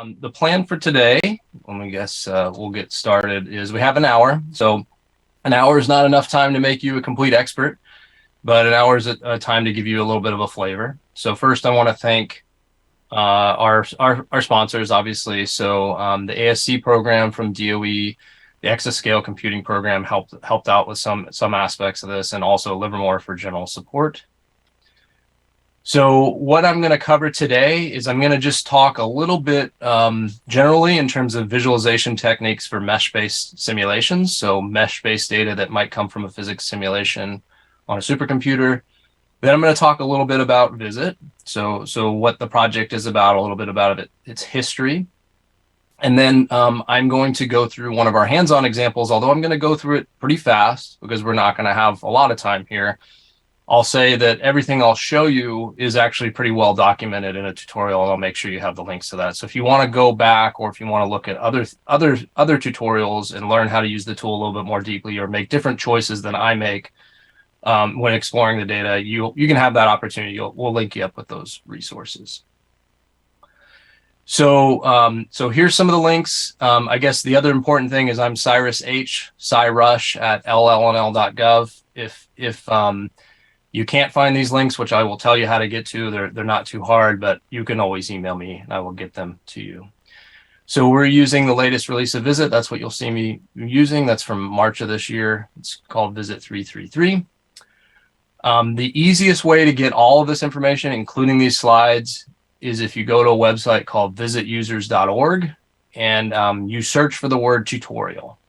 The plan for today, we'll get started, is we have an hour. So an hour is not enough time to make you a complete expert, but an hour is a time to give you a little bit of a flavor. So first, I want to thank our sponsors, obviously. So the ASC program from DOE, the Exascale computing program helped out with some aspects of this, and also Livermore for general support. So what I'm going to cover today is I'm going to just talk a little bit generally in terms of visualization techniques for mesh-based simulations. So mesh-based data that might come from a physics simulation on a supercomputer. Then I'm going to talk a little bit about VisIt. So what the project is about, a little bit about its history. And then I'm going to go through one of our hands-on examples, although I'm going to go through it pretty fast because we're not going to have a lot of time here. I'll say that everything I'll show you is actually pretty well documented in a tutorial, and I'll make sure you have the links to that. So if you want to go back, or if you want to look at other tutorials and learn how to use the tool a little bit more deeply, or make different choices than I make when exploring the data, you can have that opportunity. We'll link you up with those resources. So here's some of the links. I guess the other important thing is I'm Cyrus H, Cyrush at llnl.gov. If you can't find these links, which I will tell you how to get to, they're not too hard, but you can always email me and I will get them to you. So we're using the latest release of VisIt. That's what you'll see me using. That's from March of this year. It's called VisIt 333. The easiest way to get all of this information, including these slides, is if you go to a website called visitusers.org and you search for the word tutorial.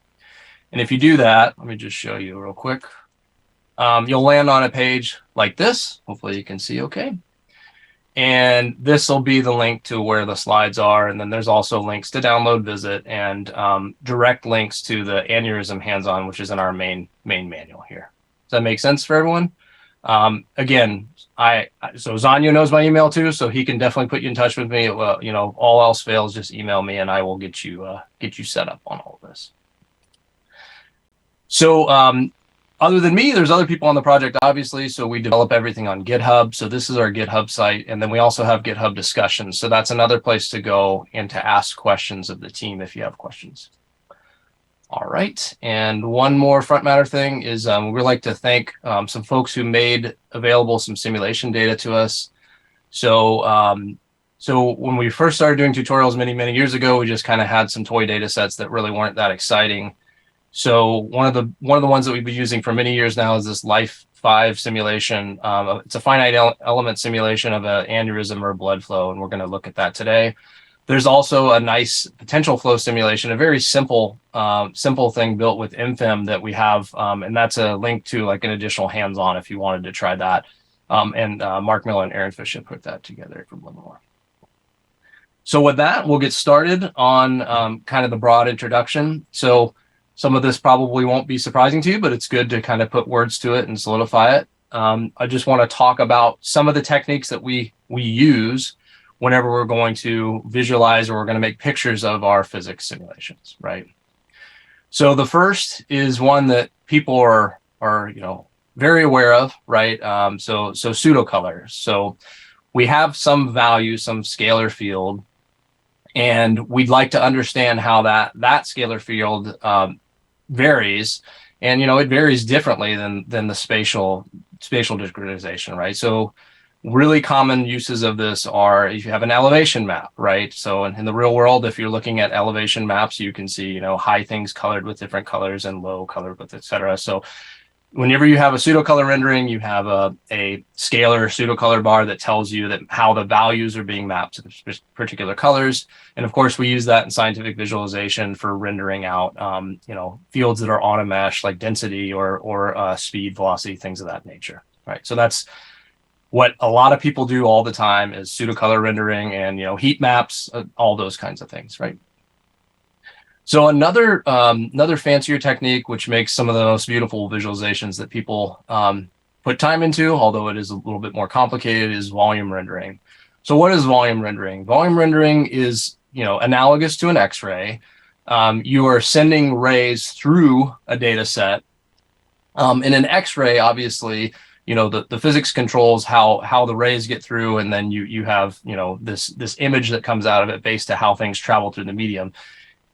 And if you do that, let me just show you real quick. You'll land on a page like this. Hopefully you can see okay. And this will be the link to where the slides are. And then there's also links to download VisIt and direct links to the Aneurysm hands-on, which is in our main manual here. Does that make sense for everyone? Again, so Zanyo knows my email too, so he can definitely put you in touch with me. Well, you know, all else fails, just email me and I will get you set up on all of this. So other than me, there's other people on the project, obviously. So we develop everything on GitHub. So this is our GitHub site. And then we also have GitHub discussions. So that's another place to go and to ask questions of the team if you have questions. All right. And one more front matter thing is we'd like to thank some folks who made available some simulation data to us. So so when we first started doing tutorials many years ago, we just kind of had some toy data sets that really weren't that exciting. So one of the ones that we've been using for many years now is this Life 5 simulation. It's a finite element simulation of an aneurysm or blood flow, and we're going to look at that today. There's also a nice potential flow simulation, a very simple thing built with InFim that we have, and that's a link to like an additional hands-on if you wanted to try that. Mark Miller and Aaron Fish have put that together from Livermore. So with that, we'll get started on kind of the broad introduction. So some of this probably won't be surprising to you, but it's good to kind of put words to it and solidify it. I just want to talk about some of the techniques that we use whenever we're going to visualize or we're going to make pictures of our physics simulations, right? So the first is one that people are very aware of, right? So pseudocolors. So we have some value, some scalar field, and we'd like to understand how that scalar field varies, and it varies differently than the spatial discretization, right? So really common uses of this are if you have an elevation map, right? So in the real world, if you're looking at elevation maps, you can see high things colored with different colors and low colored with etc. So whenever you have a pseudocolor rendering, you have a scalar pseudocolor bar that tells you that how the values are being mapped to the particular colors. And of course, we use that in scientific visualization for rendering out, fields that are on a mesh, like density or speed, velocity, things of that nature, right? So that's what a lot of people do all the time is pseudocolor rendering and, heat maps, all those kinds of things, right? So another fancier technique, which makes some of the most beautiful visualizations that people put time into, although it is a little bit more complicated, is volume rendering. So what is volume rendering? Volume rendering is, analogous to an X-ray. You are sending rays through a data set. In an X-ray, obviously, the physics controls how the rays get through, and then you have, this image that comes out of it based on how things travel through the medium.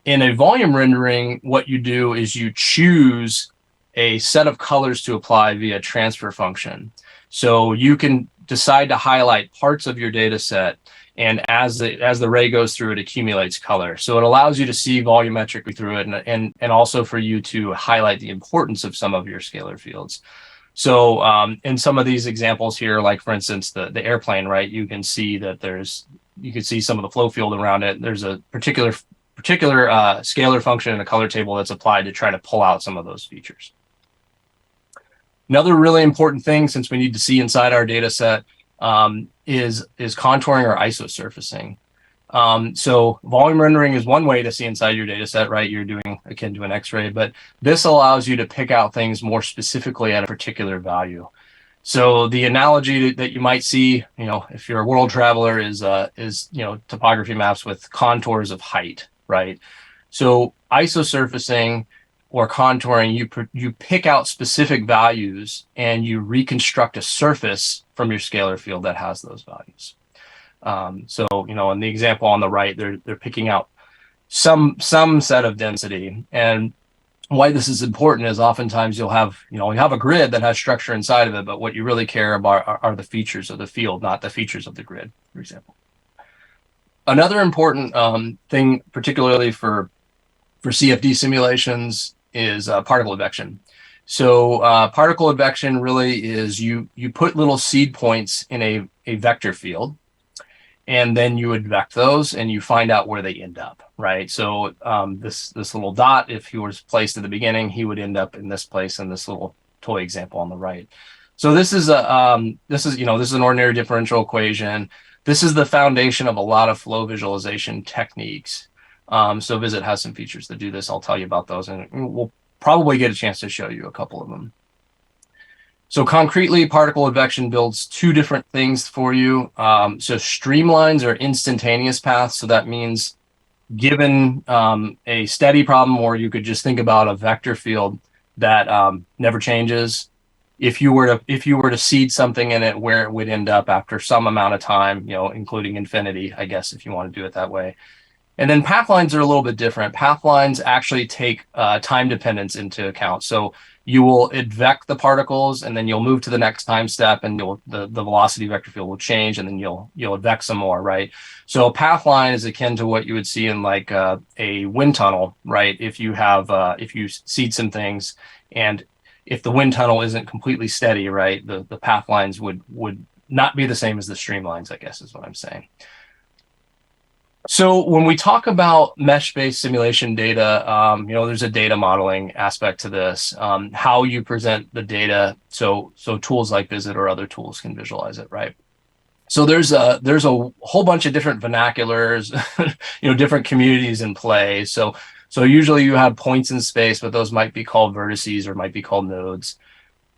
In a volume rendering, what you do is you choose a set of colors to apply via transfer function. So you can decide to highlight parts of your data set, and as the ray goes through, it accumulates color. So it allows you to see volumetrically through it, and also for you to highlight the importance of some of your scalar fields. So in some of these examples here, like for instance, the airplane, right, you can see that you can see some of the flow field around it. There's a particular scalar function in a color table that's applied to try to pull out some of those features. Another really important thing, since we need to see inside our data set, is contouring or isosurfacing. So volume rendering is one way to see inside your data set, right? You're doing akin to an X-ray, but this allows you to pick out things more specifically at a particular value. So the analogy that you might see, if you're a world traveler, is topography maps with contours of height, right? So isosurfacing or contouring, you pick out specific values and you reconstruct a surface from your scalar field that has those values. So in the example on the right, they're picking out some set of density. And why this is important is oftentimes you have a grid that has structure inside of it, but what you really care about are the features of the field, not the features of the grid, for example. Another important thing, particularly for CFD simulations, is particle advection. So particle advection really is you put little seed points in a vector field, and then you advect those and you find out where they end up, right? So this little dot, if he was placed at the beginning, he would end up in this place in this little toy example on the right. So this is an ordinary differential equation. This is the foundation of a lot of flow visualization techniques. So VisIt has some features that do this. I'll tell you about those, and we'll probably get a chance to show you a couple of them. So concretely, particle advection builds two different things for you. So streamlines are instantaneous paths. So that means given a steady problem, or you could just think about a vector field that never changes. If you were to seed something in it, where it would end up after some amount of time, including infinity, I guess, if you want to do it that way. And then path lines are a little bit different. Path lines actually take time dependence into account. So you will advect the particles, and then you'll move to the next time step, and the velocity vector field will change, and then you'll advect some more, right? So a path line is akin to what you would see in like a wind tunnel, right? If you seed some things, and if the wind tunnel isn't completely steady, right, the path lines would not be the same as the streamlines, I guess is what I'm saying. So when we talk about mesh-based simulation data, there's a data modeling aspect to this, how you present the data. So tools like VisIt or other tools can visualize it, right? So there's a whole bunch of different vernaculars, different communities in play. So usually you have points in space, but those might be called vertices or might be called nodes.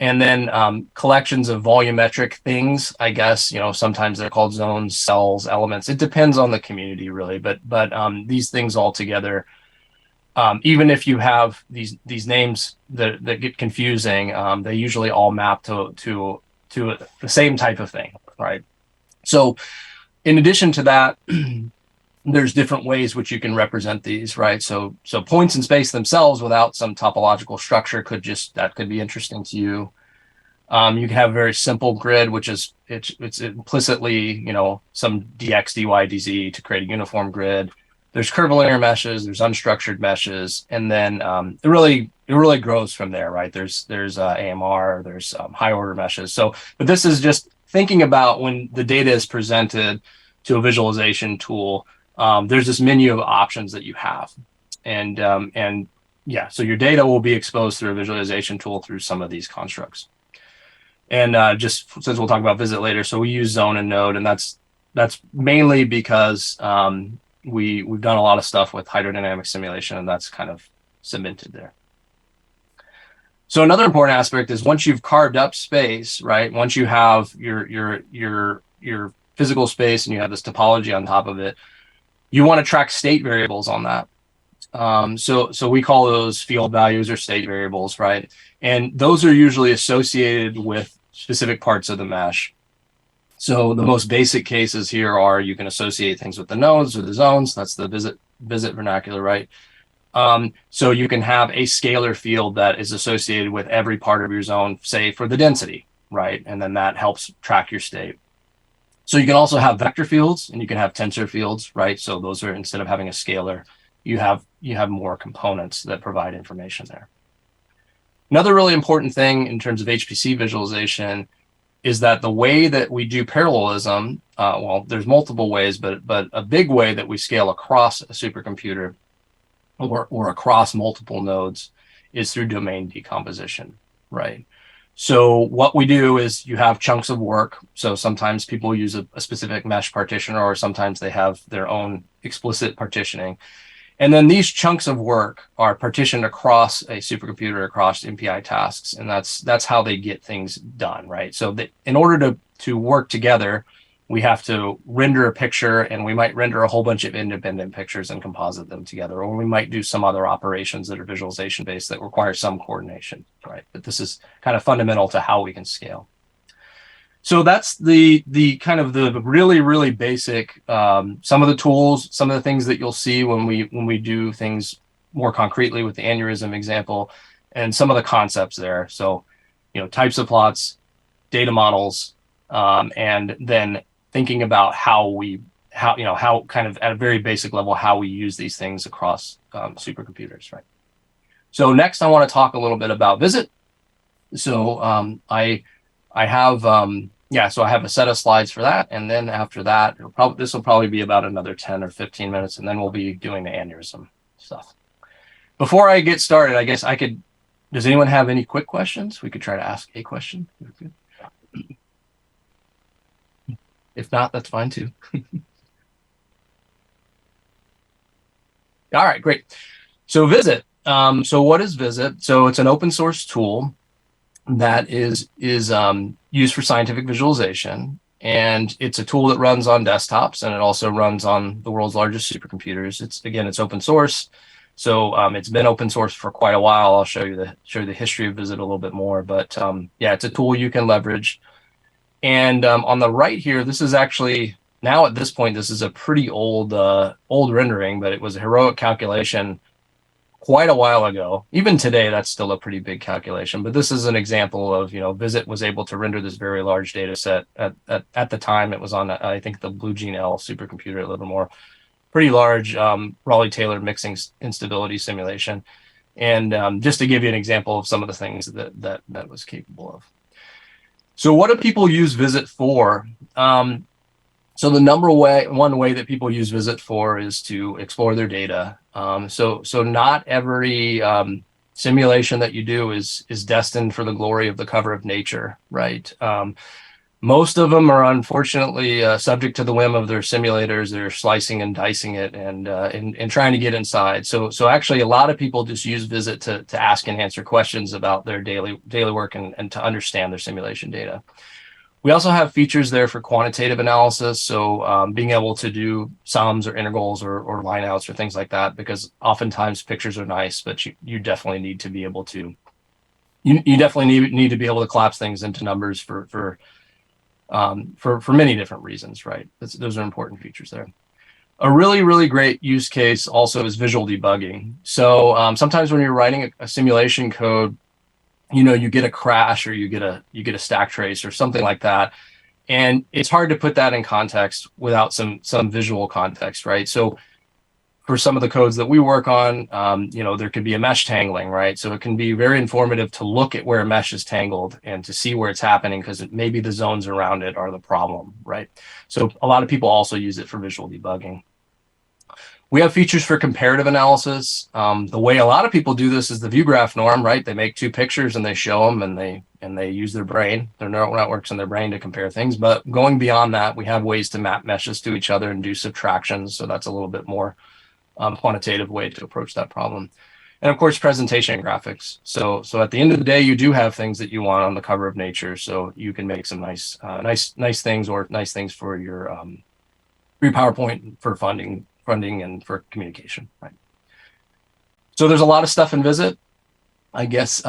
And then collections of volumetric things, I guess, sometimes they're called zones, cells, elements. It depends on the community, really. But these things all together, even if you have these names that get confusing, they usually all map to the same type of thing, right? So in addition to that, there's different ways which you can represent these, right? So points in space themselves without some topological structure could be interesting to you. You can have a very simple grid, which is it's implicitly, some dx, dy, dz to create a uniform grid. There's curvilinear meshes, there's unstructured meshes, and then it really grows from there, right? There's AMR, there's high order meshes. But this is just thinking about when the data is presented to a visualization tool. There's this menu of options that you have, and so your data will be exposed through a visualization tool through some of these constructs. And just since we'll talk about VisIt later, so we use zone and node, and that's mainly because we've done a lot of stuff with hydrodynamic simulation, and that's kind of cemented there. So another important aspect is once you've carved up space, right? Once you have your physical space and you have this topology on top of it, you want to track state variables on that. So we call those field values or state variables, right? And those are usually associated with specific parts of the mesh. So the most basic cases here are you can associate things with the nodes or the zones. That's the VisIt vernacular, right? So you can have a scalar field that is associated with every part of your zone, say for the density, right? And then that helps track your state. So you can also have vector fields and you can have tensor fields, right? So those are, instead of having a scalar, you have more components that provide information there. Another really important thing in terms of HPC visualization is that the way that we do parallelism, well, there's multiple ways, but a big way that we scale across a supercomputer or across multiple nodes is through domain decomposition, right? So what we do is you have chunks of work. So sometimes people use a specific mesh partitioner, or sometimes they have their own explicit partitioning. And then these chunks of work are partitioned across a supercomputer, across MPI tasks, and that's how they get things done, right? So in order to work together, we have to render a picture, and we might render a whole bunch of independent pictures and composite them together, or we might do some other operations that are visualization based that require some coordination, right? But this is kind of fundamental to how we can scale. So that's the kind of the really, really basic, some of the tools, some of the things that you'll see when we do things more concretely with the aneurysm example, and some of the concepts there. So, types of plots, data models, and then thinking about how kind of at a very basic level, how we use these things across supercomputers, right? So next I want to talk a little bit about VisIt. So I have so I have a set of slides for that, and then after that, this will probably be about another 10 or 15 minutes, and then we'll be doing the aneurysm stuff. Before I get started, I guess does anyone have any quick questions? We could try to ask a question. If not, that's fine too. All right, great. So VisIt. So what is VisIt? So it's an open source tool that is used for scientific visualization, and it's a tool that runs on desktops, and it also runs on the world's largest supercomputers. It's open source, so it's been open source for quite a while. I'll show you the history of VisIt a little bit more, but it's a tool you can leverage. And on the right here, this is actually, now at this point, this is a pretty old rendering, but it was a heroic calculation quite a while ago. Even today, that's still a pretty big calculation. But this is an example of, VisIt was able to render this very large data set. At the time, it was on, I think, the Blue Gene L supercomputer at Livermore. Pretty large Raleigh-Taylor mixing instability simulation. And just to give you an example of some of the things that was capable of. So what do people use VisIt for? So the one way that people use VisIt for is to explore their data. So not every simulation that you do is destined for the glory of the cover of Nature, right? Most of them are unfortunately subject to the whim of their simulators. They're slicing and dicing it and trying to get inside. So actually, a lot of people just use VisIt to ask and answer questions about their daily work and to understand their simulation data. We also have features there for quantitative analysis, so being able to do sums or integrals or lineouts or things like that, because oftentimes pictures are nice, but you definitely need to be able to you definitely need to be able to collapse things into numbers for many different reasons, right? Those are important features there. A really, really great use case also is visual debugging. So sometimes when you're writing a simulation code, you get a crash or you get a stack trace or something like that, and it's hard to put that in context without some visual context, right? So for some of the codes that we work on, there could be a mesh tangling, right? So it can be very informative to look at where a mesh is tangled and to see where it's happening, because maybe the zones around it are the problem, right? So a lot of people also use it for visual debugging. We have features for comparative analysis. The way a lot of people do this is the view graph norm, right? They make two pictures and they show them, and they use their brain, their neural networks in their brain to compare things. But going beyond that, we have ways to map meshes to each other and do subtractions. So that's a little bit more quantitative way to approach that problem. And of course, presentation graphics. So at the end of the day, you do have things that you want on the cover of Nature. So you can make some nice things, or nice things for your PowerPoint for funding and for communication, right? So there's a lot of stuff in VisIt. I guess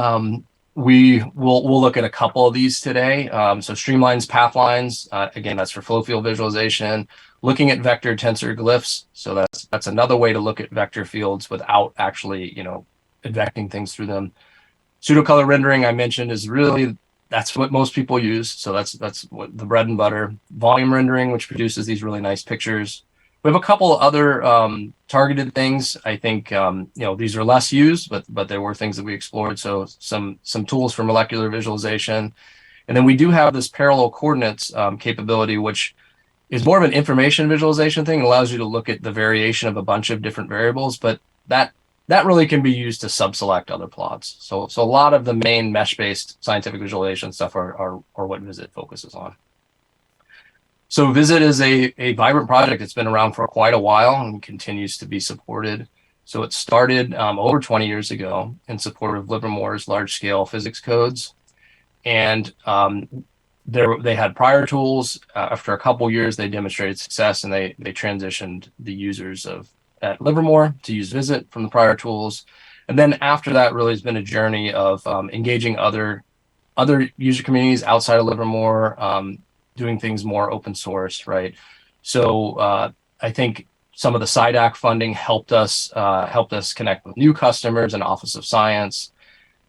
we'll look at a couple of these today. So streamlines, path lines, again, that's for flow field visualization. Looking at vector tensor glyphs, so that's another way to look at vector fields without actually, advecting things through them. Pseudo-color rendering, I mentioned, is really, that's what most people use. So that's what the bread and butter. Volume rendering, which produces these really nice pictures. We have a couple other targeted things. I think these are less used, but there were things that we explored. So some tools for molecular visualization, and then we do have this parallel coordinates capability, which is more of an information visualization thing. It allows you to look at the variation of a bunch of different variables, but that really can be used to subselect other plots. So a lot of the main mesh-based scientific visualization stuff are what VisIt focuses on. So VisIt is a vibrant project. It's been around for quite a while and continues to be supported. So it started over 20 years ago in support of Livermore's large-scale physics codes. And they had prior tools. After a couple years, they demonstrated success, and they transitioned the users at Livermore to use VisIt from the prior tools. And then after that really has been a journey of engaging other user communities outside of Livermore, doing things more open source, right? So I think some of the SIDAC funding helped us connect with new customers and Office of Science.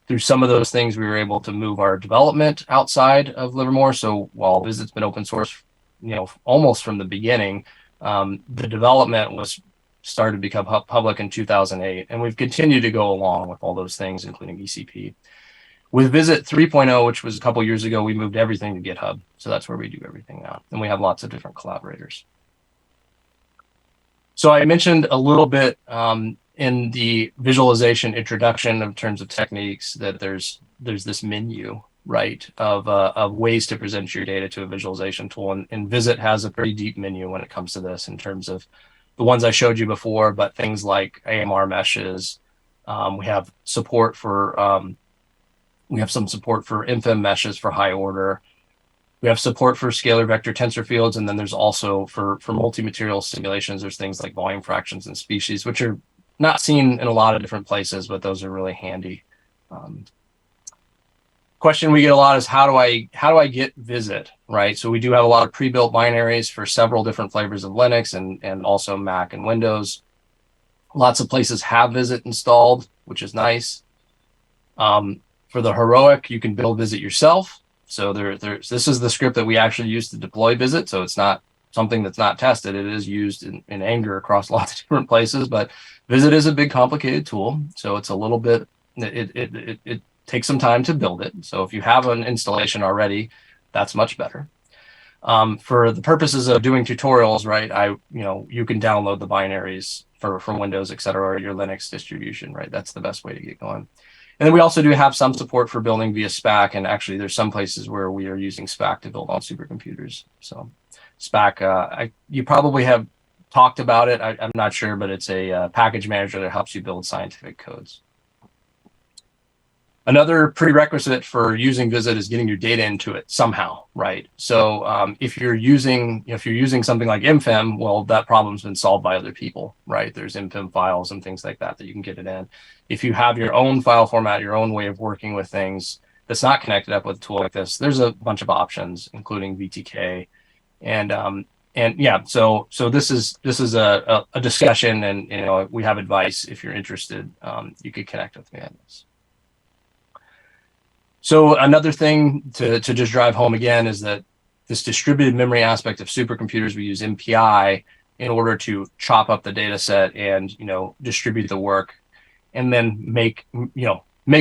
Through some of those things, we were able to move our development outside of Livermore. So while VisIt's been open source, almost from the beginning, the development was started to become public in 2008, and we've continued to go along with all those things, including ECP. With VisIt 3.0, which was a couple years ago, we moved everything to GitHub. So that's where we do everything now. And we have lots of different collaborators. So I mentioned a little bit in the visualization introduction in terms of techniques that there's this menu, right, of ways to present your data to a visualization tool. And VisIt has a pretty deep menu when it comes to this in terms of the ones I showed you before, but things like AMR meshes. We have support for we have some support for infim meshes for high order. We have support for scalar vector tensor fields, and then there's also for multi-material simulations, there's things like volume fractions and species, which are not seen in a lot of different places, but those are really handy. Question we get a lot is how do I get VisIt, right? So we do have a lot of pre-built binaries for several different flavors of Linux and also Mac and Windows. Lots of places have VisIt installed, which is nice. For the heroic, you can build VisIt yourself. So this is the script that we actually use to deploy VisIt. So it's not something that's not tested. It is used in anger across lots of different places, but VisIt is a big, complicated tool. So it's a little bit, it takes some time to build it. So if you have an installation already, that's much better. For the purposes of doing tutorials, right, you can download the binaries from Windows, et cetera, or your Linux distribution, right? That's the best way to get going. And then we also do have some support for building via SPAC. And actually, there's some places where we are using SPAC to build on supercomputers. So SPAC, you probably have talked about it. I'm not sure, but it's a package manager that helps you build scientific codes. Another prerequisite for using VisIt is getting your data into it somehow, right? So if you're using something like InFim, well, that problem's been solved by other people, right? There's InFim files and things like that you can get it in. If you have your own file format, your own way of working with things that's not connected up with a tool like this, there's a bunch of options, including VTK, and yeah. So this is a discussion, and we have advice if you're interested. You could connect with me on this. So another thing to just drive home again is that this distributed memory aspect of supercomputers, we use MPI in order to chop up the data set and distribute the work, and then make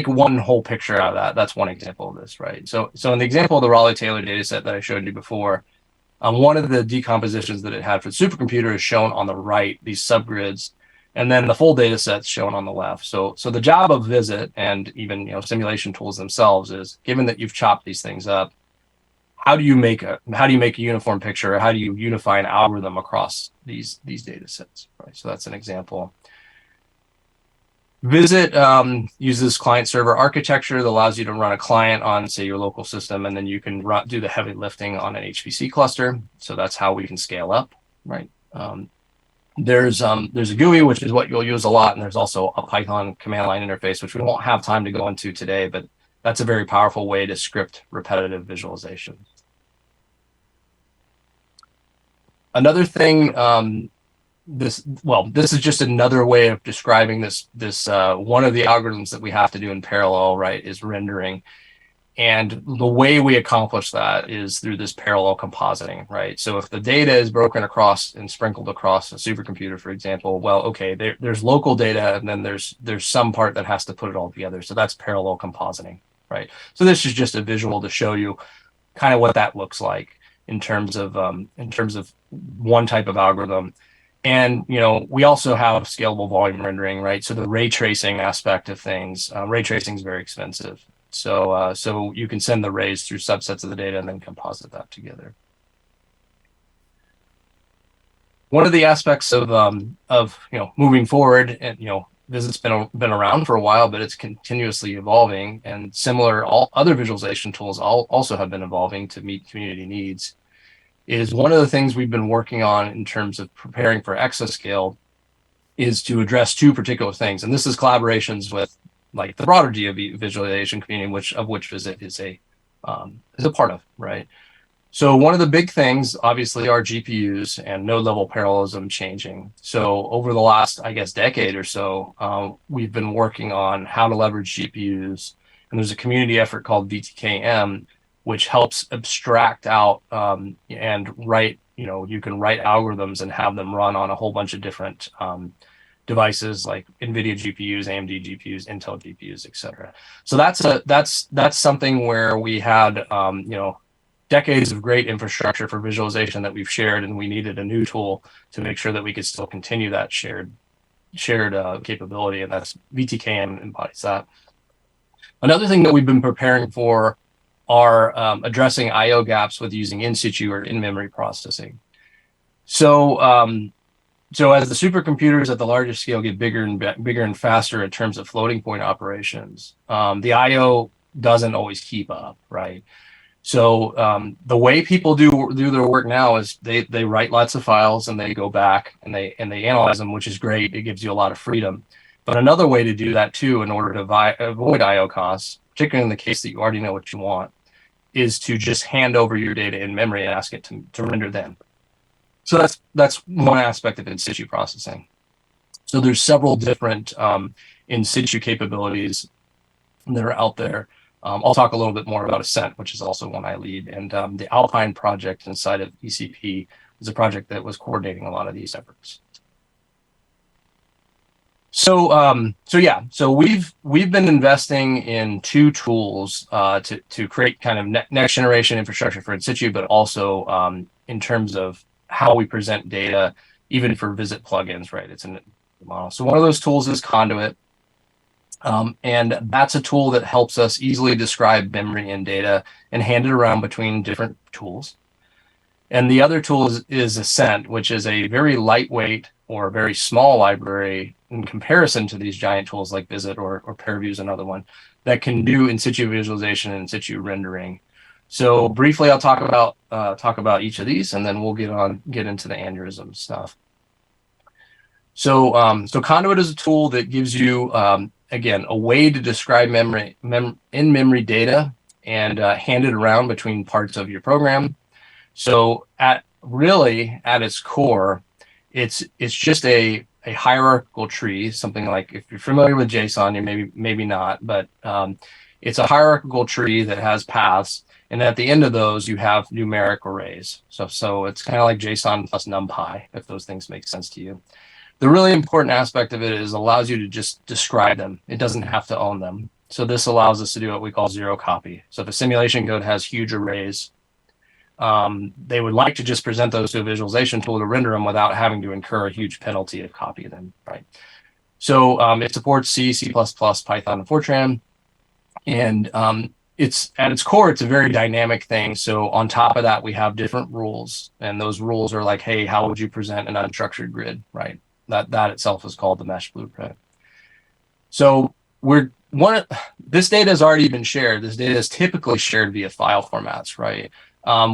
one whole picture out of that. That's one example of this, right? So in the example of the Raleigh-Taylor data set that I showed you before, one of the decompositions that it had for the supercomputer is shown on the right, these subgrids. And then the full data set's shown on the left. So the job of VisIt and even simulation tools themselves is, given that you've chopped these things up, how do you make a uniform picture? Or how do you unify an algorithm across these data sets? Right. So that's an example. VisIt uses client-server architecture that allows you to run a client on, say, your local system, and then you can do the heavy lifting on an HPC cluster. So that's how we can scale up, right? There's a GUI, which is what you'll use a lot, and there's also a Python command line interface, which we won't have time to go into today, but that's a very powerful way to script repetitive visualization. Another thing, this is just another way of describing this. One of the algorithms that we have to do in parallel, right, is rendering. And the way we accomplish that is through this parallel compositing, right? So if the data is broken across and sprinkled across a supercomputer, for example, well, okay, there's local data, and then there's some part that has to put it all together. So that's parallel compositing, right? So this is just a visual to show you kind of what that looks like in terms of one type of algorithm. And, you know, we also have scalable volume rendering, right? So the ray tracing aspect of things, ray tracing is very expensive. So you can send the rays through subsets of the data and then composite that together. One of the aspects of moving forward, and VisIt's been around for a while, but it's continuously evolving, and similar, all other visualization tools also have been evolving to meet community needs. Is one of the things we've been working on in terms of preparing for Exascale is to address two particular things, and this is collaborations with like the broader DoD visualization community, of which VisIt is a part of, right? So one of the big things, obviously, are GPUs and node level parallelism changing. So over the last, I guess, decade or so, we've been working on how to leverage GPUs, and there's a community effort called VTKM, which helps abstract out and write, you can write algorithms and have them run on a whole bunch of different devices like NVIDIA GPUs, AMD GPUs, Intel GPUs, etc. So that's something where we had decades of great infrastructure for visualization that we've shared, and we needed a new tool to make sure that we could still continue that shared capability, and that's VTKM embodies that. Another thing that we've been preparing for are addressing I/O gaps with using in-situ or in-memory processing. So as the supercomputers at the largest scale get bigger and faster in terms of floating point operations, the I/O doesn't always keep up, right? So the way people do their work now is they write lots of files and they go back and they analyze them, which is great. It gives you a lot of freedom. But another way to do that too, in order to avoid I/O costs, particularly in the case that you already know what you want, is to just hand over your data in memory and ask it to render them. So that's one aspect of in-situ processing. So there's several different in-situ capabilities that are out there. I'll talk a little bit more about Ascent, which is also one I lead, and the Alpine project inside of ECP is a project that was coordinating a lot of these efforts. So we've been investing in two tools to create kind of next generation infrastructure for in-situ, but also in terms of how we present data, even for VisIt plugins, right? It's a model. So one of those tools is Conduit. And that's a tool that helps us easily describe memory and data and hand it around between different tools. And the other tool is Ascent, which is a very lightweight or very small library in comparison to these giant tools like VisIt or PairView is another one that can do in-situ visualization and in-situ rendering. So briefly, I'll talk about each of these, and then we'll get into the aneurysm stuff. So Conduit is a tool that gives you again, a way to describe in-memory data and hand it around between parts of your program. So at its core, it's just a hierarchical tree, something like, if you're familiar with JSON, you maybe not, but it's a hierarchical tree that has paths, and at the end of those, you have numeric arrays. So it's kind of like JSON plus NumPy, if those things make sense to you. The really important aspect of it is it allows you to just describe them. It doesn't have to own them. So this allows us to do what we call zero copy. So if a simulation code has huge arrays, they would like to just present those to a visualization tool to render them without having to incur a huge penalty to copy them, right? So it supports C, C++, Python, and Fortran. And it's at its core, it's a very dynamic thing. So on top of that, we have different rules. And those rules are like, hey, how would you present an unstructured grid, right? That itself is called the mesh blueprint. So this data has already been shared. This data is typically shared via file formats, right?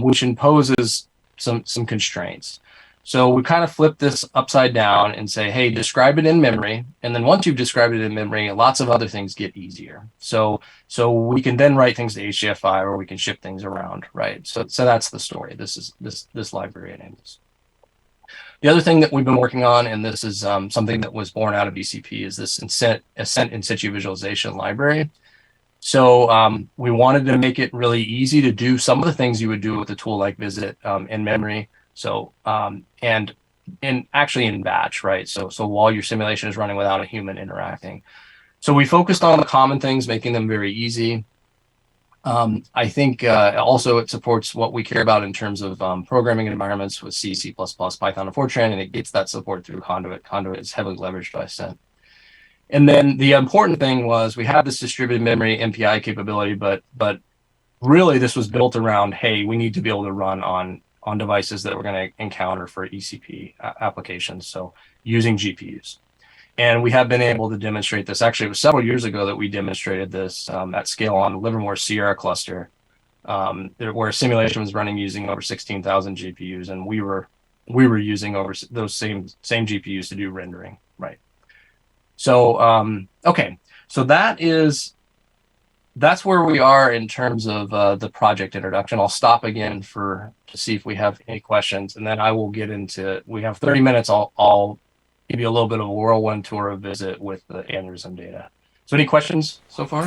Which imposes some constraints. So we kind of flip this upside down and say, hey, describe it in memory. And then once you've described it in memory, lots of other things get easier. So we can then write things to HDF5 or we can ship things around, right? So that's the story. This is this library enables. The other thing that we've been working on, and this is something that was born out of ECP, is this Ascent in-situ visualization library. So we wanted to make it really easy to do some of the things you would do with a tool like VisIt in memory. So and actually in batch, right? So while your simulation is running without a human interacting. So we focused on the common things, making them very easy. I think also it supports what we care about in terms of programming environments with C, C++, Python, and Fortran, and it gets that support through Conduit. Conduit is heavily leveraged by Ascent. And then the important thing was we have this distributed memory MPI capability, but really this was built around, hey, we need to be able to run on devices that we're going to encounter for ECP applications, so using GPUs. And we have been able to demonstrate this. Actually, it was several years ago that we demonstrated this at scale on Livermore Sierra cluster, where a simulation was running using over 16,000 GPUs, and we were using over those same GPUs to do rendering, right? So okay, so that's where we are in terms of the project introduction. I'll stop again to see if we have any questions, and then I will get into. We have 30 minutes. I'll give you a little bit of a whirlwind tour of VisIt with the Aneurysm data. So any questions so far?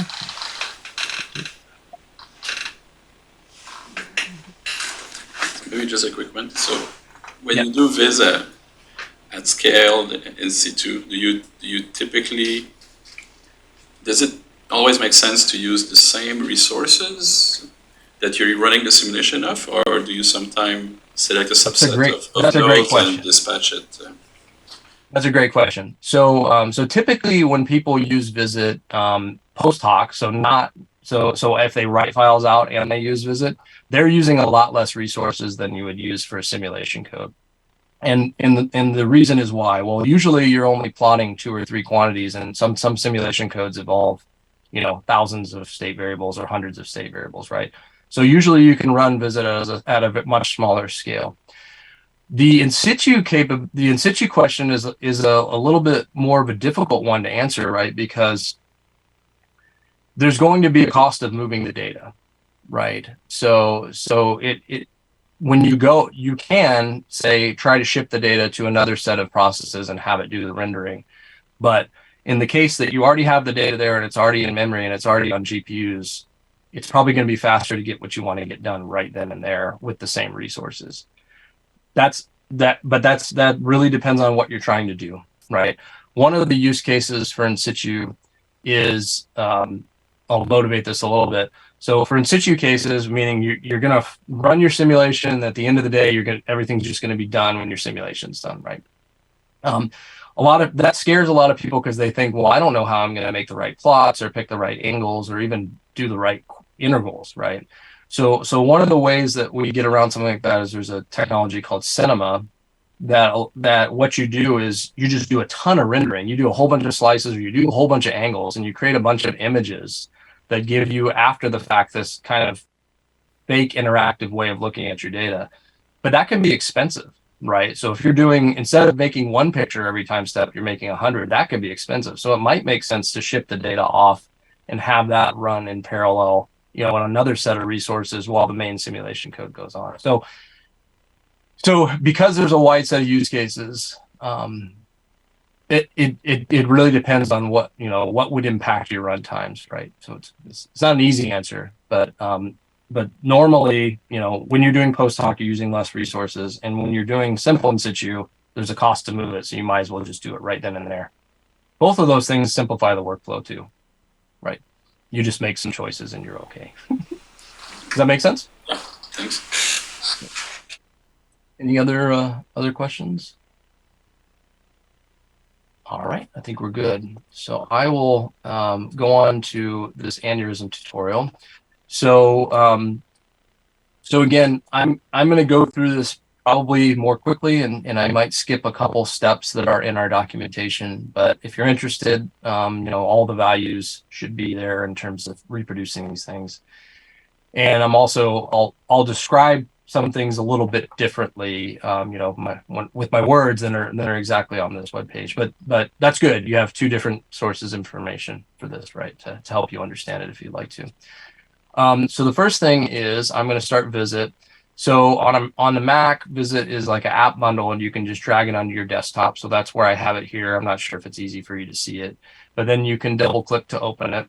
Maybe just a quick one. So when you do VisIt at scale, in situ, do you typically, does it always make sense to use the same resources that you're running the simulation of, or do you sometimes select a subset of nodes and dispatch it? That's a great question. So typically when people use VisIt post hoc, so if they write files out and they use VisIt, they're using a lot less resources than you would use for a simulation code. And the reason is why. Well, usually you're only plotting 2 or 3 quantities, and some simulation codes involve, thousands of state variables or hundreds of state variables, right? So usually you can run VisIt at a much smaller scale. The in-situ question is a little bit more of a difficult one to answer, right? Because there's going to be a cost of moving the data, right? So when you go, you can say try to ship the data to another set of processes and have it do the rendering. But in the case that you already have the data there and it's already in memory and it's already on GPUs, it's probably going to be faster to get what you want to get done right then and there with the same resources. That really depends on what you're trying to do, right? One of the use cases for in-situ is, I'll motivate this a little bit. So for in-situ cases, meaning you're going to run your simulation. At the end of the day, everything's just going to be done when your simulation's done, right? That scares a lot of people because they think, well, I don't know how I'm going to make the right plots or pick the right angles or even do the right intervals, right? So one of the ways that we get around something like that is there's a technology called cinema that what you do is you just do a ton of rendering. You do a whole bunch of slices or you do a whole bunch of angles and you create a bunch of images that give you after the fact this kind of fake interactive way of looking at your data. But that can be expensive, right? So if you're doing, instead of making one picture every time step, you're making 100, that can be expensive. So it might make sense to ship the data off and have that run in parallel, on another set of resources while the main simulation code goes on. So because there's a wide set of use cases, it really depends on what would impact your run times, right? So it's not an easy answer, but normally, when you're doing post hoc, you're using less resources, and when you're doing simple in situ, there's a cost to move it, so you might as well just do it right then and there. Both of those things simplify the workflow too, right? You just make some choices and you're okay. Does that make sense? Yeah, thanks. Any other questions? All right, I think we're good. So I will go on to this aneurysm tutorial. So again, I'm going to go through this probably more quickly, and I might skip a couple steps that are in our documentation. But if you're interested, all the values should be there in terms of reproducing these things. And I'm also I'll describe some things a little bit differently, with my words than are exactly on this webpage. But that's good. You have two different sources of information for this, right? To help you understand it if you'd like to. So the first thing is I'm going to start VisIt. So on the Mac, VisIt is like an app bundle, and you can just drag it onto your desktop. So that's where I have it here. I'm not sure if it's easy for you to see it, but then you can double click to open it.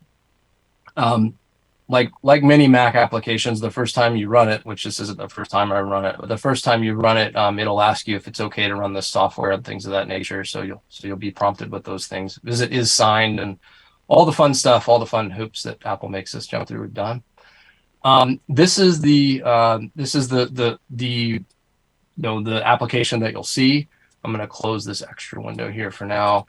Like many Mac applications, the first time you run it, which this isn't the first time I run it, but the first time you run it, it'll ask you if it's okay to run this software and things of that nature. So you'll be prompted with those things. VisIt is signed, and all the fun stuff, all the fun hoops that Apple makes us jump through are done. This is the application that you'll see. I'm going to close this extra window here for now.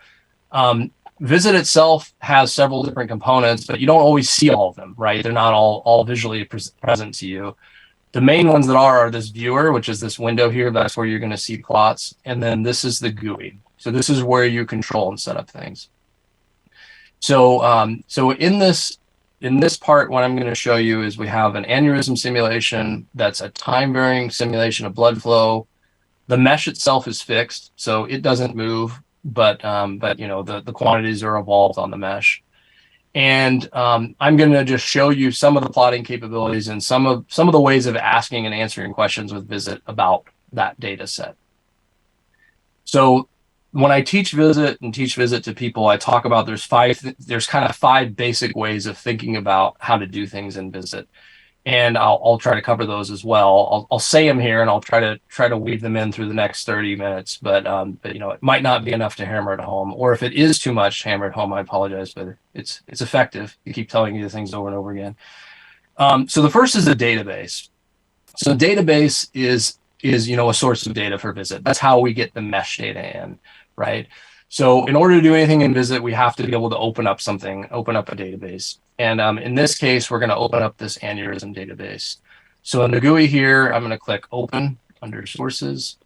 VisIt itself has several different components, but you don't always see all of them, right? They're not all visually present to you. The main ones that are this viewer, which is this window here. That's where you're going to see plots. And then this is the GUI. So this is where you control and set up things. So, so in this part, what I'm going to show you is we have an aneurysm simulation that's a time-varying simulation of blood flow. The mesh itself is fixed, so it doesn't move, but the quantities are evolved on the mesh. And I'm going to just show you some of the plotting capabilities and some of the ways of asking and answering questions with VisIt about that data set. So when I teach VisIt to people, I talk about there's kind of five basic ways of thinking about how to do things in VisIt, and I'll try to cover those as well. I'll say them here, and I'll try to weave them in through the next 30 minutes. But it might not be enough to hammer it home, or if it is too much hammer it home, I apologize, but it's effective. You keep telling you the things over and over again. So the first is a database. So the database is a source of data for VisIt. That's how we get the mesh data in. Right. So in order to do anything in VisIt, we have to be able to open up a database. And in this case, we're going to open up this aneurysm database. So in the GUI here, I'm going to click open under sources.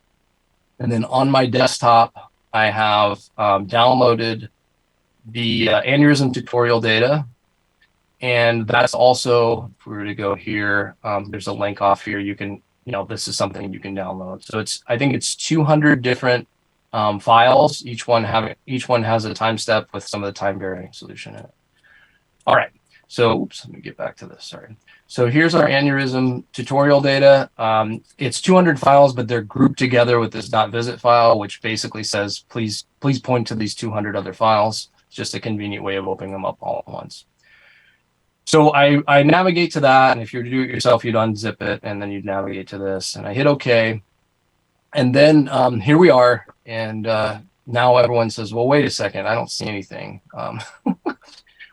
And then on my desktop, I have downloaded the aneurysm tutorial data. And that's also, if we were to go here, there's a link off here. You can, this is something you can download. So I think it's 200 different files. Each one has a time step with some of the time varying solution in it. All right. So let me get back to this. Sorry. So here's our aneurysm tutorial data. It's 200 files, but they're grouped together with this .visit file, which basically says, please point to these 200 other files. It's just a convenient way of opening them up all at once. So I navigate to that, and if you were to do it yourself, you'd unzip it, and then you'd navigate to this, and I hit OK. And then here we are, and now everyone says, well, wait a second, I don't see anything.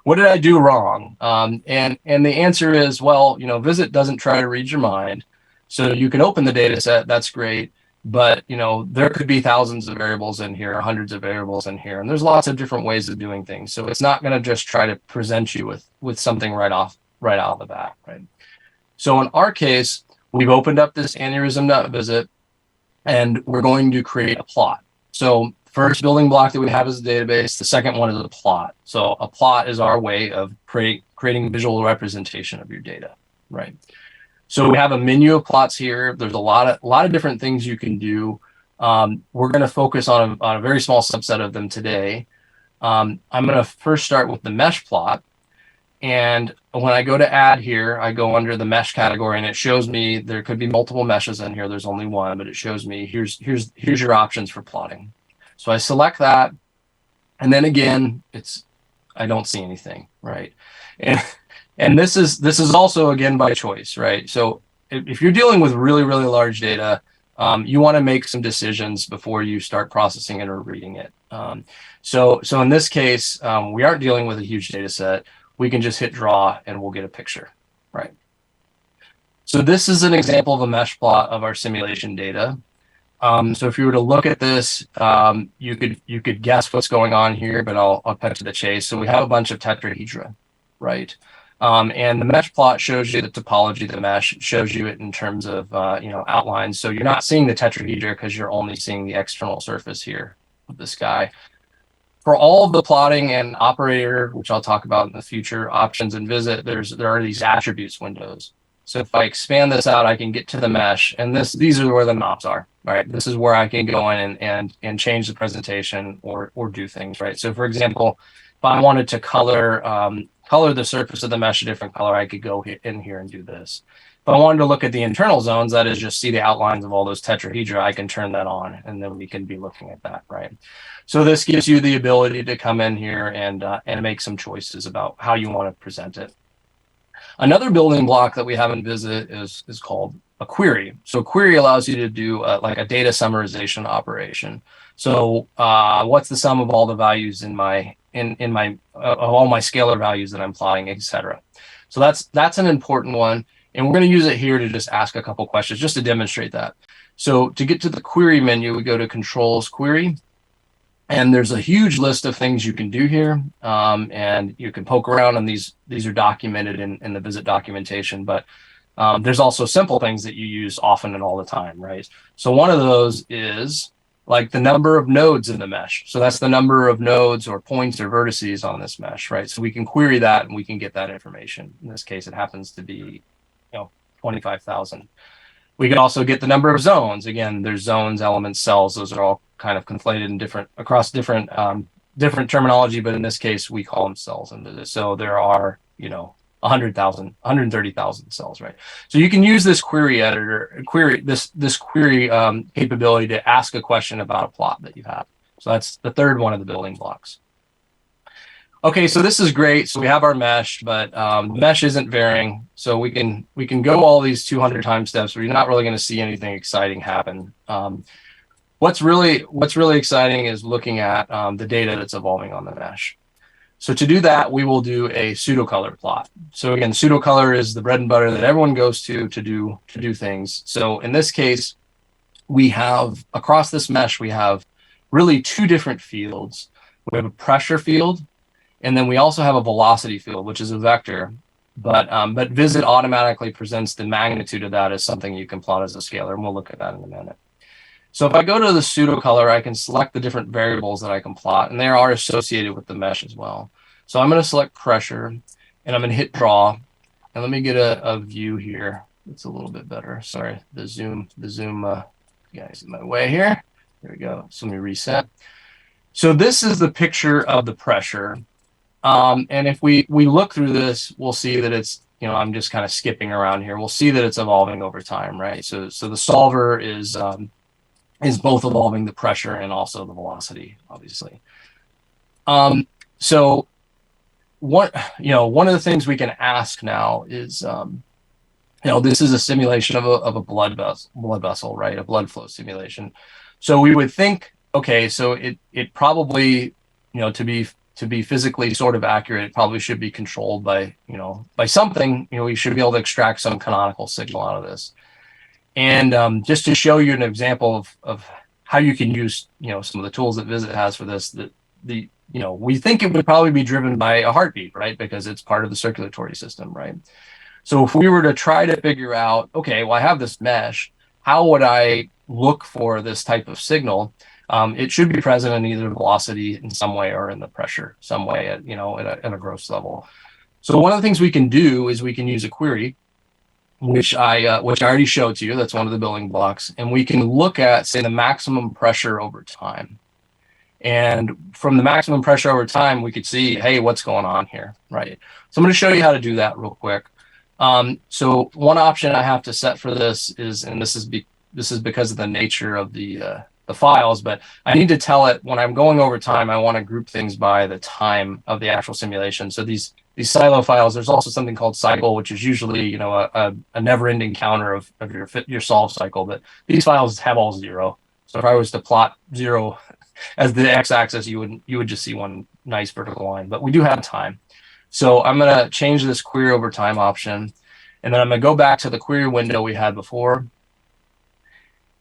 What did I do wrong? And the answer is, well, VisIt doesn't try to read your mind. So you can open the data set, that's great. But, there could be thousands of variables in here, hundreds of variables in here, and there's lots of different ways of doing things. So it's not going to just try to present you with something right out of the bat, right? So in our case, we've opened up this aneurysm.visit, and we're going to create a plot. So first building block that we have is a database. The second one is a plot. So a plot is our way of creating visual representation of your data, right? So we have a menu of plots here. There's a lot of different things you can do. We're going to focus on a very small subset of them today. I'm going to first start with the mesh plot. And when I go to add here, I go under the mesh category, and it shows me there could be multiple meshes in here. There's only one, but it shows me here's your options for plotting. So I select that, and then again, I don't see anything, right? And this is also again by choice, right? So if you're dealing with really, really large data, you want to make some decisions before you start processing it or reading it. So in this case, we aren't dealing with a huge data set. We can just hit draw and we'll get a picture, right? So this is an example of a mesh plot of our simulation data. So if you were to look at this, you could guess what's going on here, but I'll cut to the chase. So we have a bunch of tetrahedra, right? And the mesh plot shows you the topology of the mesh, shows you it in terms of outlines. So you're not seeing the tetrahedra because you're only seeing the external surface here of this guy. For all of the plotting and operator, which I'll talk about in the future, options in VisIt, there are these attributes windows. So if I expand this out, I can get to the mesh, and these are where the knobs are, right? This is where I can go in and change the presentation or do things, right? So for example, if I wanted to color the surface of the mesh a different color, I could go in here and do this. If I wanted to look at the internal zones, that is just see the outlines of all those tetrahedra, I can turn that on, and then we can be looking at that, right? So this gives you the ability to come in here and make some choices about how you want to present it. Another building block that we have in VisIt is called a query. So a query allows you to do like a data summarization operation. So what's the sum of all the values in my of all my scalar values that I'm plotting, etc. So that's an important one, and we're going to use it here to just ask a couple questions just to demonstrate that. So to get to the query menu, we go to Controls Query. And there's a huge list of things you can do here, and you can poke around, and these are documented in the VisIt documentation. But there's also simple things that you use often and all the time, right? So one of those is like the number of nodes in the mesh. So that's the number of nodes or points or vertices on this mesh, right? So we can query that, and we can get that information. In this case, it happens to be 25,000. We can also get the number of zones. Again, there's zones, elements, cells. Those are all kind of conflated in across different terminology, but in this case, we call them cells. And so there are 100,000, 130,000 cells, right? So you can use this query editor, this query capability to ask a question about a plot that you have. So that's the third one of the building blocks. Okay, so this is great. So we have our mesh, but the mesh isn't varying. So we can go all these 200 time steps, but you're not really going to see anything exciting happen. What's really exciting is looking at the data that's evolving on the mesh. So to do that, we will do a pseudo-color plot. So again, pseudo-color is the bread and butter that everyone goes to do things. So in this case, we have across this mesh, we have really two different fields. We have a pressure field, and then we also have a velocity field, which is a vector. But VisIt automatically presents the magnitude of that as something you can plot as a scalar, and we'll look at that in a minute. So if I go to the pseudo-color, I can select the different variables that I can plot, and they are associated with the mesh as well. So I'm going to select pressure, and I'm going to hit draw. And let me get a view here. It's a little bit better. Sorry, the zoom guys in my way here. There we go. So let me reset. So this is the picture of the pressure. And if we look through this, we'll see that it's, I'm just kind of skipping around here. We'll see that it's evolving over time, right? So the solver is both evolving the pressure and also the velocity, obviously. So one of the things we can ask now is, this is a simulation of a blood vessel, right? A blood flow simulation. So we would think, okay, so it probably, to be physically sort of accurate, it probably should be controlled by something. We should be able to extract some canonical signal out of this. And just to show you an example of how you can use, some of the tools that VisIt has for this, we think it would probably be driven by a heartbeat, right? Because it's part of the circulatory system, right? So if we were to try to figure out, okay, well, I have this mesh, how would I look for this type of signal? It should be present in either velocity in some way or in the pressure some way at a gross level. So one of the things we can do is we can use a query, which I already showed to you. That's one of the building blocks. And we can look at, say, the maximum pressure over time. And from the maximum pressure over time, we could see, hey, what's going on here, right? So I'm going to show you how to do that real quick. So one option I have to set for this is, and this is because of the nature of the files, but I need to tell it when I'm going over time, I want to group things by the time of the actual simulation. So these silo files, there's also something called cycle, which is usually, a never-ending counter of your solve cycle, but these files have all 0. So if I was to plot 0 as the x-axis, you would just see one nice vertical line, but we do have time. So I'm going to change this query over time option, and then I'm going to go back to the query window we had before.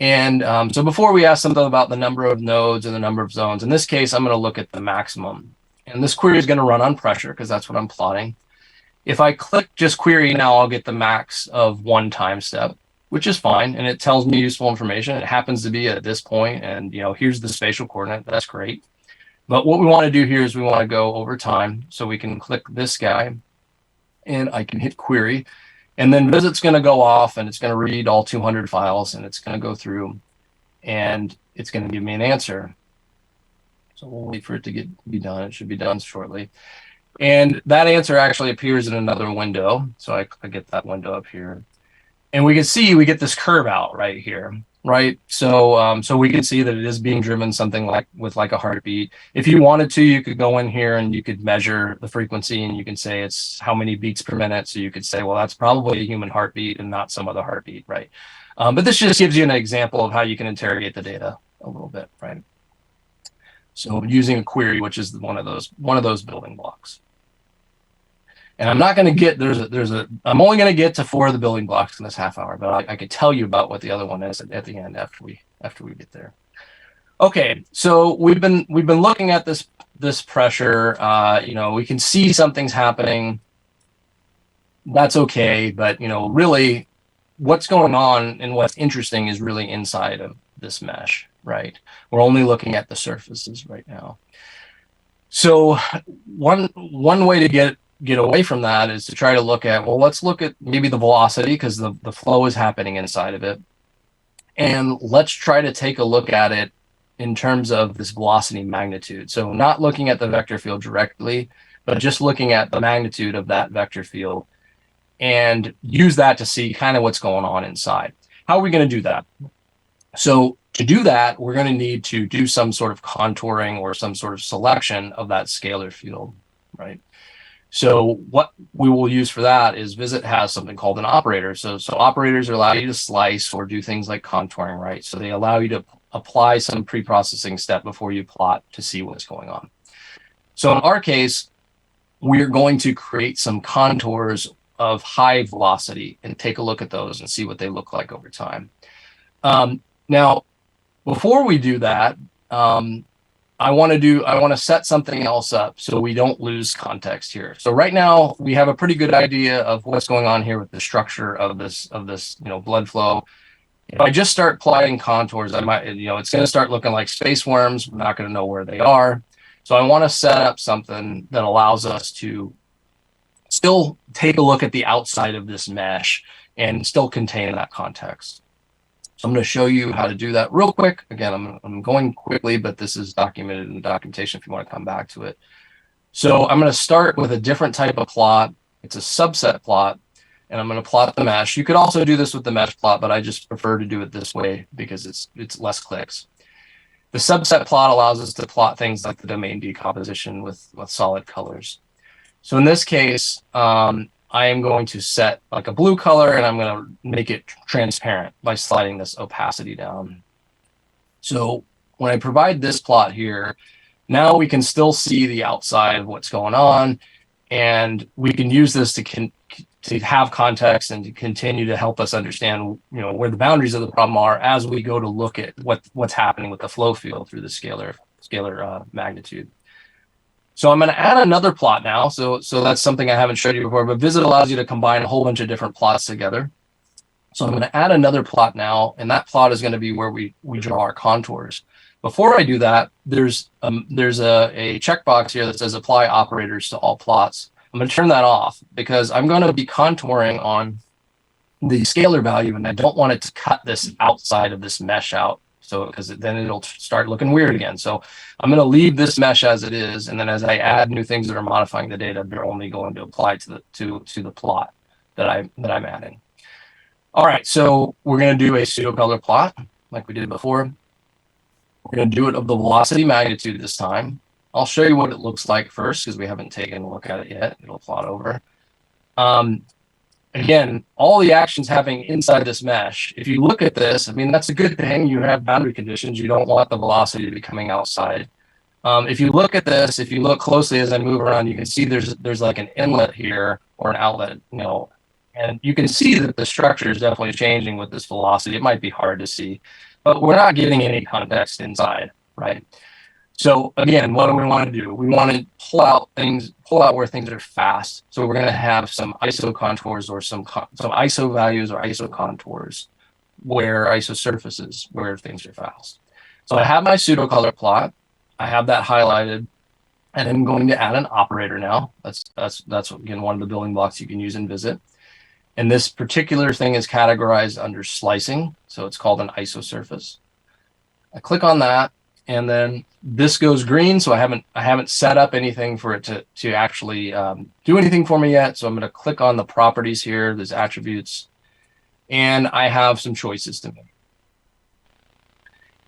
And so before we asked something about the number of nodes and the number of zones. In this case, I'm going to look at the maximum. And this query is going to run on pressure because that's what I'm plotting. If I click just query now, I'll get the max of 1 time step, which is fine. And it tells me useful information. It happens to be at this point, and here's the spatial coordinate. That's great. But what we want to do here is we want to go over time. So we can click this guy, and I can hit query. And then VisIt's going to go off and it's going to read all 200 files and it's going to go through and it's going to give me an answer. So we'll wait for it to be done. It should be done shortly. And that answer actually appears in another window. So I get that window up here. And we can see we get this curve out right here, right? So so we can see that it is being driven something like with like a heartbeat. If you wanted to, you could go in here and you could measure the frequency and you can say it's how many beats per minute. So you could say, well, that's probably a human heartbeat and not some other heartbeat, right? But this just gives you an example of how you can interrogate the data a little bit, right? So using a query, which is one of those building blocks. And I'm not going to get, I'm only going to get to 4 of the building blocks in this half hour, but I could tell you about what the other one is at the end after we get there. Okay, so we've been looking at this pressure. You know, we can see something's happening. That's okay, but you know, really, what's going on and what's interesting is really inside of this mesh, right? We're only looking at the surfaces right now. So one way to get away from that is to try to look at, well, let's look at maybe the velocity because the flow is happening inside of it. And let's try to take a look at it in terms of this velocity magnitude. So not looking at the vector field directly, but just looking at the magnitude of that vector field and use that to see kind of what's going on inside. How are we going to do that? So to do that, we're going to need to do some sort of contouring or some sort of selection of that scalar field, right? So what we will use for that is VisIt has something called an operator. So operators allow you to slice or do things like contouring, right? So they allow you to apply some pre-processing step before you plot to see what's going on. So in our case, we're going to create some contours of high velocity and take a look at those and see what they look like over time. Now, before we do that, I want to set something else up so we don't lose context here. So right now we have a pretty good idea of what's going on here with the structure of this blood flow. If I just start plotting contours, I might, it's going to start looking like space worms. We're not going to know where they are. So I want to set up something that allows us to still take a look at the outside of this mesh and still contain that context. So I'm going to show you how to do that real quick. Again, I'm going quickly, but this is documented in the documentation if you want to come back to it. So I'm going to start with a different type of plot. It's a subset plot, and I'm going to plot the mesh. You could also do this with the mesh plot, but I just prefer to do it this way because it's less clicks. The subset plot allows us to plot things like the domain decomposition with solid colors. So in this case, I am going to set like a blue color and I'm going to make it transparent by sliding this opacity down. So when I provide this plot here, now we can still see the outside of what's going on, and we can use this to have context and to continue to help us understand, where the boundaries of the problem are as we go to look at what's happening with the flow field through the scalar magnitude. So I'm going to add another plot now. So that's something I haven't showed you before, but VisIt allows you to combine a whole bunch of different plots together. So I'm going to add another plot now, and that plot is going to be where we draw our contours. Before I do that, there's a checkbox here that says apply operators to all plots. I'm going to turn that off because I'm going to be contouring on the scalar value, and I don't want it to cut this outside of this mesh out. So because then it'll start looking weird again. So I'm going to leave this mesh as it is, and then as I add new things that are modifying the data, they're only going to apply to the plot that I'm adding. All right, so we're going to do a pseudo-color plot like we did before. We're going to do it of the velocity magnitude this time. I'll show you what it looks like first because we haven't taken a look at it yet. It'll plot over. Again, all the actions happening inside this mesh. If you look at this, I mean, that's a good thing. You have boundary conditions. You don't want the velocity to be coming outside. If you look at this, if you look closely as I move around, you can see there's like an inlet here or an outlet, and you can see that the structure is definitely changing with this velocity. It might be hard to see, but we're not getting any context inside, right? So again, what do we want to do? We want to pull out where things are fast. So we're going to have some ISO contours or some ISO values or ISO contours where ISO surfaces where things are fast. So I have my pseudo color plot. I have that highlighted, and I'm going to add an operator now. That's again one of the building blocks you can use in VisIt. And this particular thing is categorized under slicing. So it's called an isosurface. I click on that, and then this goes green. So I haven't set up anything for it to actually do anything for me yet. So I'm going to click on the properties here, there's attributes, and I have some choices to make.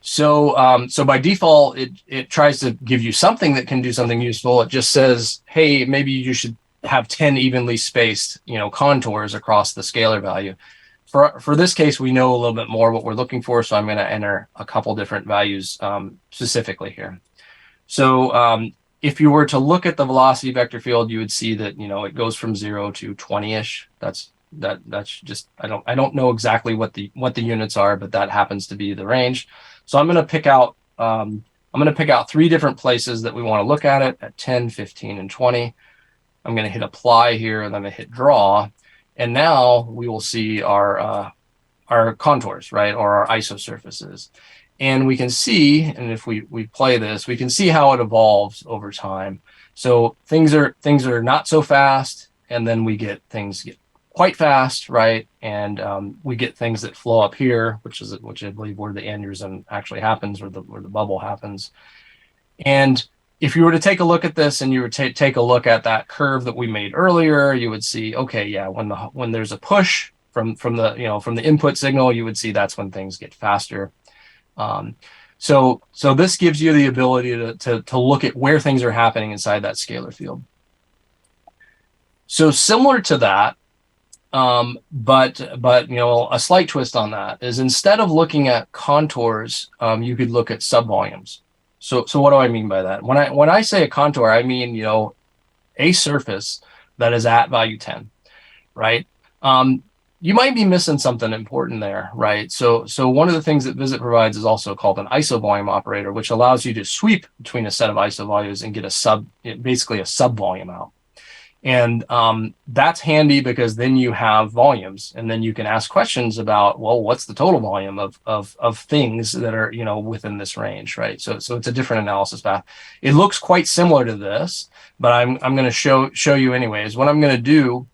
So so by default, it tries to give you something that can do something useful. It just says, hey, maybe you should have 10 evenly spaced, contours across the scalar value. For this case, we know a little bit more what we're looking for, so I'm going to enter a couple different values specifically here. So if you were to look at the velocity vector field, you would see that it goes from 0 to 20-ish. That's just I don't know exactly what the units are, but that happens to be the range. So I'm going to pick out 3 different places that we want to look at it at 10, 15, and 20. I'm going to hit apply here, and I'm going to hit draw. And now we will see our contours, right, or our isosurfaces. And we can see, and if we play this, we can see how it evolves over time. So things are not so fast, and then we get things get quite fast, right? And we get things that flow up here, which I believe where the aneurysm actually happens, where the bubble happens. And if you were to take a look at this and you were to take a look at that curve that we made earlier, you would see, okay, yeah, when there's a push from the input signal, you would see that's when things get faster. So this gives you the ability to look at where things are happening inside that scalar field. So similar to that, but a slight twist on that is instead of looking at contours, you could look at subvolumes. So what do I mean by that? When I say a contour, I mean a surface that is at value 10, right? You might be missing something important there, right? So one of the things that VisIt provides is also called an isovolume operator, which allows you to sweep between a set of isovolumes and get basically a subvolume out. And that's handy because then you have volumes, and then you can ask questions about, well, what's the total volume of things that are within this range, right? So it's a different analysis path. It looks quite similar to this, but I'm going to show you anyways. What I'm going to do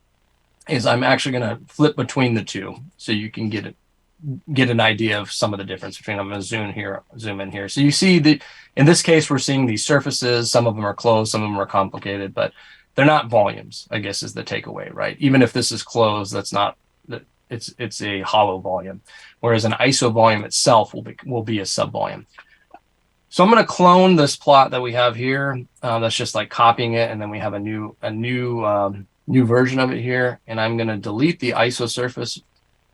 is I'm actually going to flip between the two, so you can get an idea of some of the difference between them. I'm going to zoom in here. So you see that in this case, we're seeing these surfaces. Some of them are closed, some of them are complicated, but they're not volumes, I guess, is the takeaway, right? Even if this is closed, it's a hollow volume, whereas an isovolume itself will be a subvolume. So I'm going to clone this plot that we have here. That's just like copying it, and then we have a new version of it here. And I'm going to delete the isosurface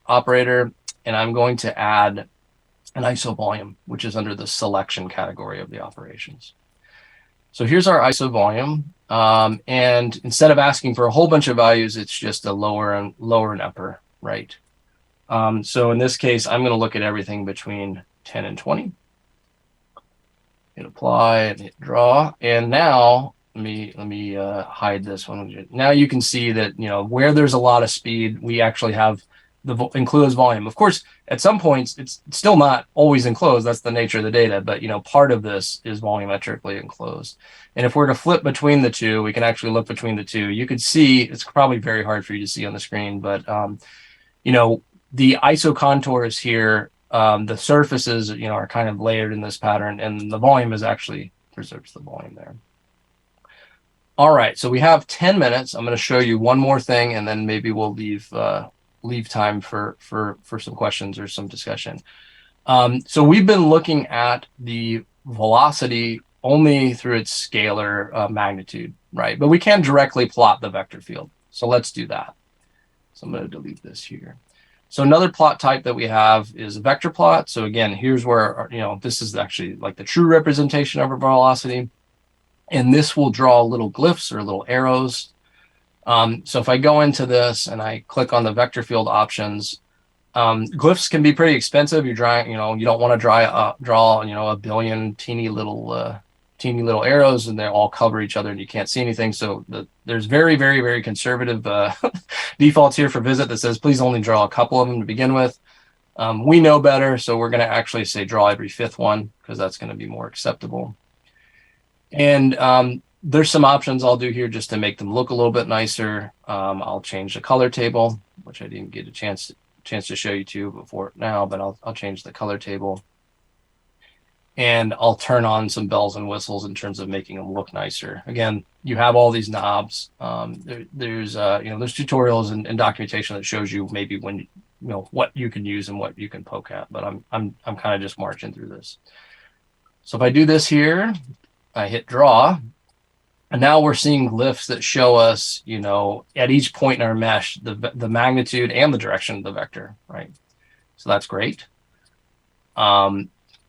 operator, and I'm going to add an isovolume, which is under the selection category of the operations. So here's our isovolume. And instead of asking for a whole bunch of values, it's just a lower and upper, right? So in this case, I'm going to look at everything between 10 and 20. Hit apply and hit draw. And now let me hide this one. Now you can see that where there's a lot of speed, we actually have the enclosed volume. Of course, at some points, it's still not always enclosed. That's the nature of the data. But part of this is volumetrically enclosed. And if we're to flip between the two, we can actually look between the two. You could see, it's probably very hard for you to see on the screen, but the iso contours here, the surfaces are kind of layered in this pattern, and the volume is actually preserves the volume there. All right, so we have 10 minutes. I'm going to show you one more thing, and then maybe we'll leave time for some questions or some discussion. So we've been looking at the velocity only through its scalar magnitude, right? But we can directly plot the vector field. So let's do that. So I'm going to delete this here. So another plot type that we have is a vector plot. So again, here's where, this is actually like the true representation of our velocity. And this will draw little glyphs or little arrows. So if I go into this and I click on the vector field options, glyphs can be pretty expensive. You're drawing, you don't want to draw a billion teeny little arrows, and they all cover each other and you can't see anything. So there's very, very, very conservative defaults here for VisIt that says, please only draw a couple of them to begin with. We know better, so we're going to actually say draw every 5th one, because that's going to be more acceptable. And there's some options I'll do here just to make them look a little bit nicer. I'll change the color table, which I didn't get a chance to show you to before now, but I'll change the color table. And I'll turn on some bells and whistles in terms of making them look nicer. Again, you have all these knobs. There's tutorials and documentation that shows you maybe when what you can use and what you can poke at. But I'm kind of just marching through this. So if I do this here, I hit draw, and now we're seeing glyphs that show us, at each point in our mesh, the magnitude and the direction of the vector, right? So that's great.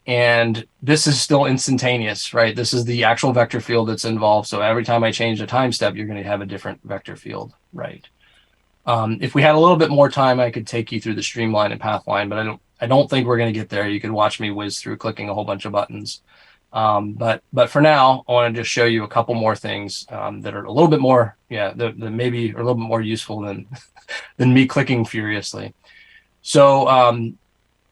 And this is still instantaneous, right? This is the actual vector field that's involved. So every time I change a time step, you're going to have a different vector field, right? If we had a little bit more time, I could take you through the streamline and pathline, but I don't think we're going to get there. You could watch me whiz through clicking a whole bunch of buttons. But for now, I want to just show you a couple more things that are a little bit more, that maybe are a little bit more useful than than me clicking furiously. So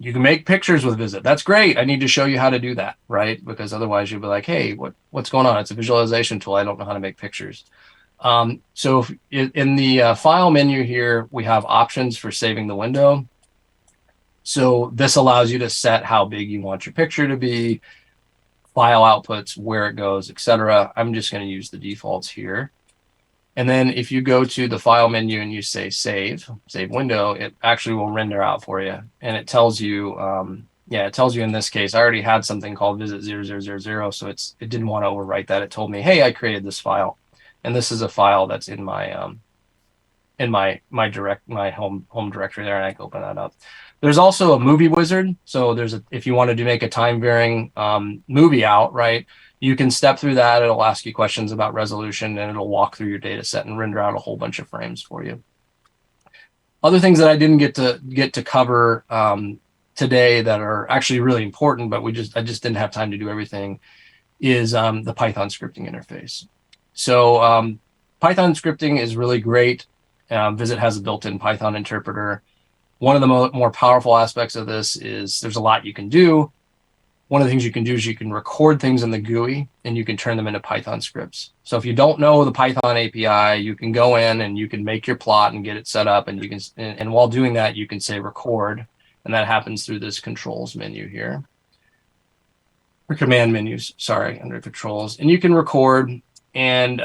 you can make pictures with VisIt. That's great. I need to show you how to do that, right? Because otherwise you'll be like, hey, what's going on? It's a visualization tool. I don't know how to make pictures. So in the file menu here, we have options for saving the window. So this allows you to set how big you want your picture to be, file outputs, where it goes, etc. I'm just going to use the defaults here. And then if you go to the file menu and you say save window, it actually will render out for you. And it tells you, it tells you in this case, I already had something called VisIt 0000. So it didn't want to overwrite that. It told me, hey, I created this file. And this is a file that's in my home directory there, and I can open that up. There's also a movie wizard. So if you wanted to make a time varying movie out, right, you can step through that. It'll ask you questions about resolution, and it'll walk through your data set and render out a whole bunch of frames for you. Other things that I didn't get to cover today that are actually really important, but I just didn't have time to do everything, is the Python scripting interface. So Python scripting is really great. VisIt has a built-in Python interpreter. One of the more powerful aspects of this is there's a lot you can do. One of the things you can do is you can record things in the GUI and you can turn them into Python scripts. So if you don't know the Python API, you can go in and you can make your plot and get it set up, and and while doing that, you can say record, and that happens through this controls menu here. Or command menus, sorry, under controls. And you can record, and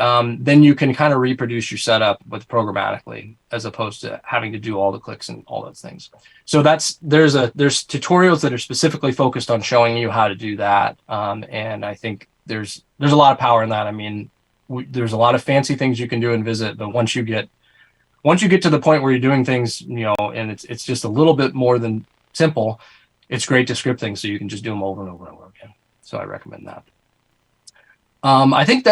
then you can kind of reproduce your setup with programmatically, as opposed to having to do all the clicks and all those things. So there's tutorials that are specifically focused on showing you how to do that, and I think there's a lot of power in that. I mean, there's a lot of fancy things you can do in VisIt, but once you get to the point where you're doing things, and it's just a little bit more than simple, it's great to script things so you can just do them over and over and over again. So I recommend that. I think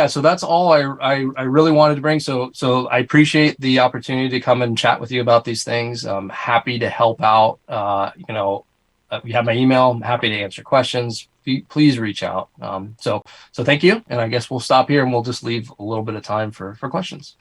so that's all I really wanted to bring. So I appreciate the opportunity to come and chat with you about these things. I'm happy to help out. You have my email. I'm happy to answer questions. Please reach out. So thank you. And I guess we'll stop here and we'll just leave a little bit of time for questions.